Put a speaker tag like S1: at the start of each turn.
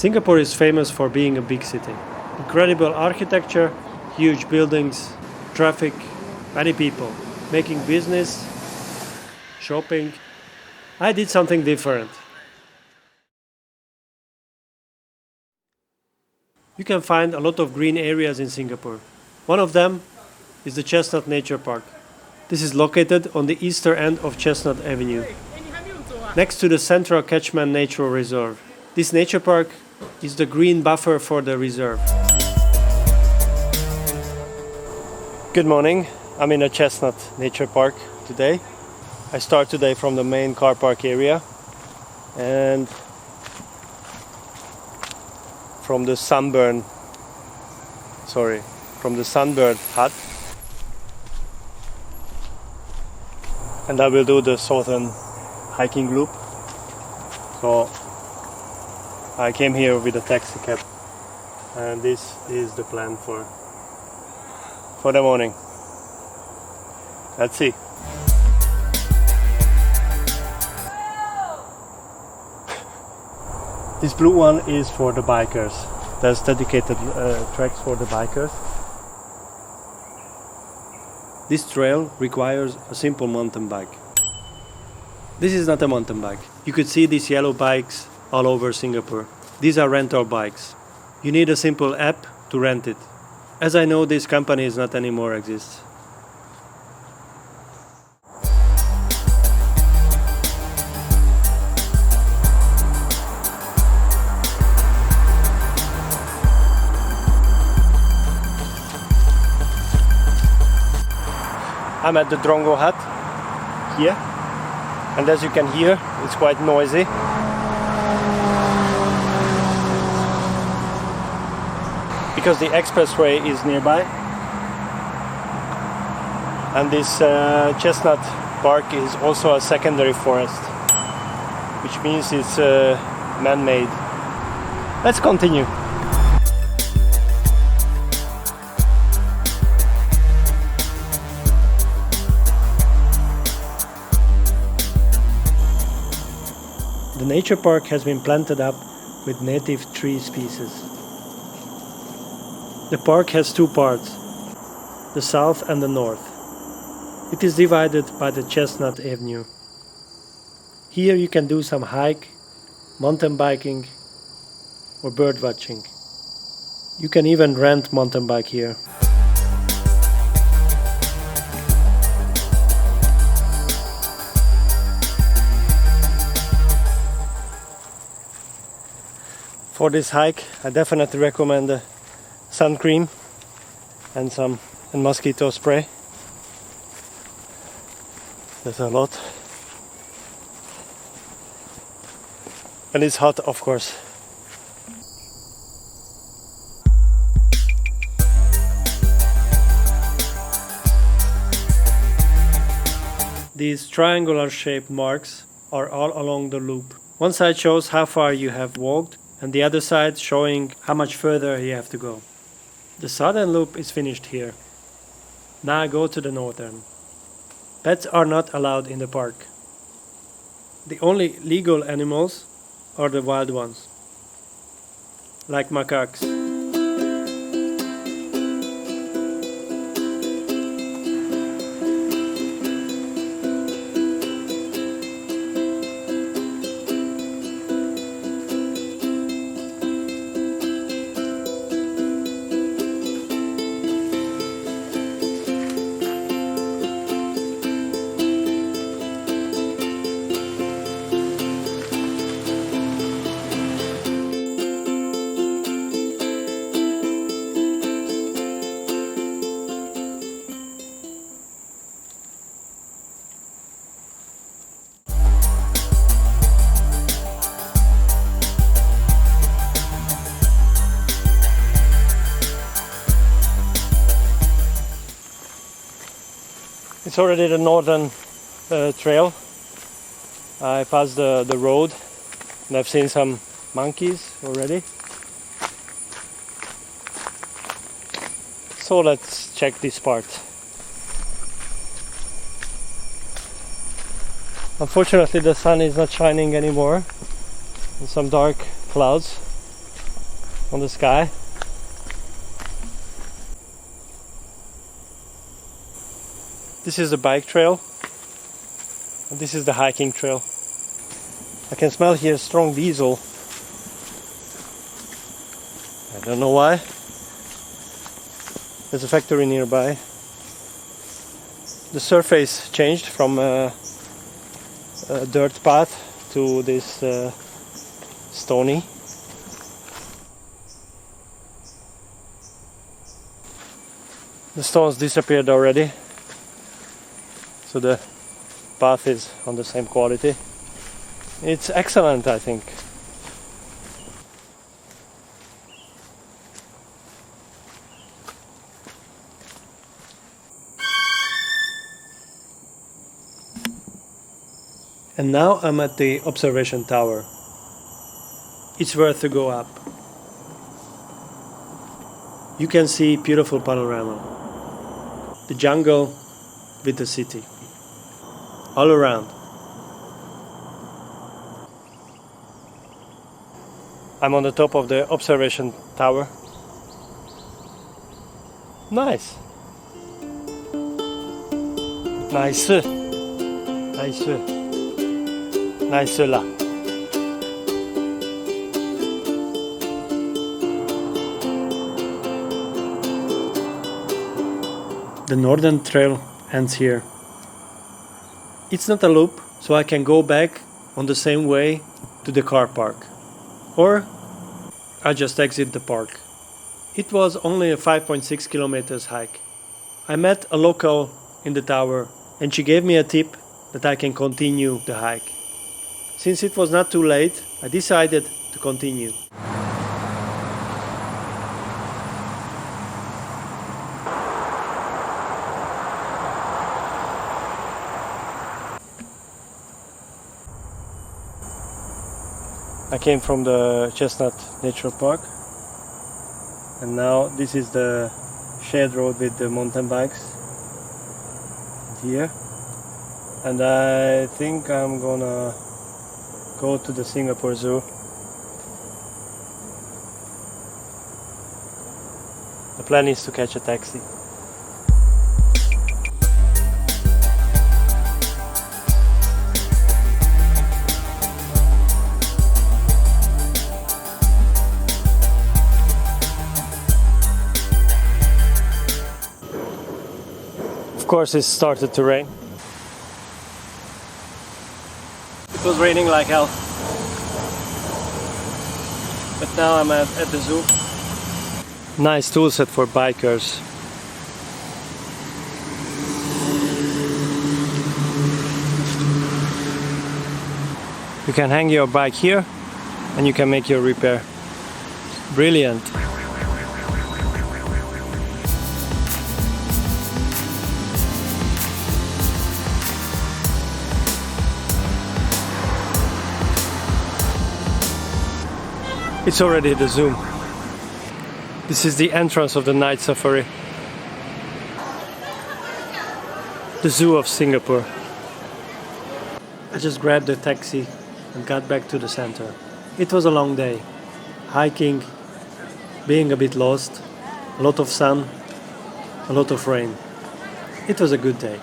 S1: Singapore is famous for being a big city. Incredible architecture, huge buildings, traffic, many people, making business, shopping. I did something different. You can find a lot of green areas in Singapore. One of them is the Chestnut Nature Park. This is located on the eastern end of Chestnut Avenue, next to the Central Chestnut Nature Reserve. This nature park is the green buffer for the reserve. Good morning, I'm in a Chestnut Nature Park today. I start today from the main car park area and from the sunburn hut, and I will do the southern hiking loop. So I came here with a taxi cab, and this is the plan for the morning. Let's see. This blue one is for the bikers. There's dedicated tracks for the bikers. This trail requires a simple mountain bike. This is not a mountain bike. You could see these yellow bikes all over Singapore. These are rental bikes. You need a simple app to rent it. As I know, this company is not anymore exists. I'm at the Drongo hut here, and as you can hear, it's quite noisy. Because the expressway is nearby, and this Chestnut Park is also a secondary forest, which means it's man-made. Let's continue. The nature park has been planted up with native tree species. The park has two parts, the south and the north. It is divided by the Chestnut Avenue. Here you can do some hike, mountain biking or bird watching. You can even rent mountain bike here. For this hike, I definitely recommend sun cream and mosquito spray. There's a lot, and it's hot, of course. These triangular shaped marks are all along the loop. One side shows how far you have walked, and the other side showing how much further you have to go. The southern loop is finished here. Now I go to the northern. Pets are not allowed in the park. The only legal animals are the wild ones, like macaques. It's already the northern trail. I passed the road and I've seen some monkeys already. So let's check this part. Unfortunately the sun is not shining anymore, and some dark clouds. on the sky. This is the bike trail, and this is the hiking trail. I can smell here strong diesel. I don't know why. There's a factory nearby. The surface changed from a dirt path to this stony. The stones disappeared already, so the path is on the same quality. It's excellent, I think. And now I'm at the observation tower. It's worth to go up. You can see beautiful panorama. The jungle with the city. All around. I'm on the top of the observation tower. Nice. Nice. Nice. Nice là. The northern trail ends here. It's not a loop, so I can go back on the same way to the car park. Or I just exit the park. It was only a 5.6 kilometers hike. I met a local in the tower and she gave me a tip that I can continue the hike. Since it was not too late, I decided to continue. I came from the Chestnut Nature Park, and now this is the shared road with the mountain bikes here, and I think I'm gonna go to the Singapore Zoo. The plan is to catch a taxi. Of course, it started to rain. It was raining like hell. But now I'm at the zoo. Nice tool set for bikers. You can hang your bike here and you can make your repair. Brilliant. It's already the zoo. This is the entrance of the night safari. The Zoo of Singapore. I just grabbed a taxi and got back to the center. It was a long day. Hiking, being a bit lost, a lot of sun, a lot of rain. It was a good day.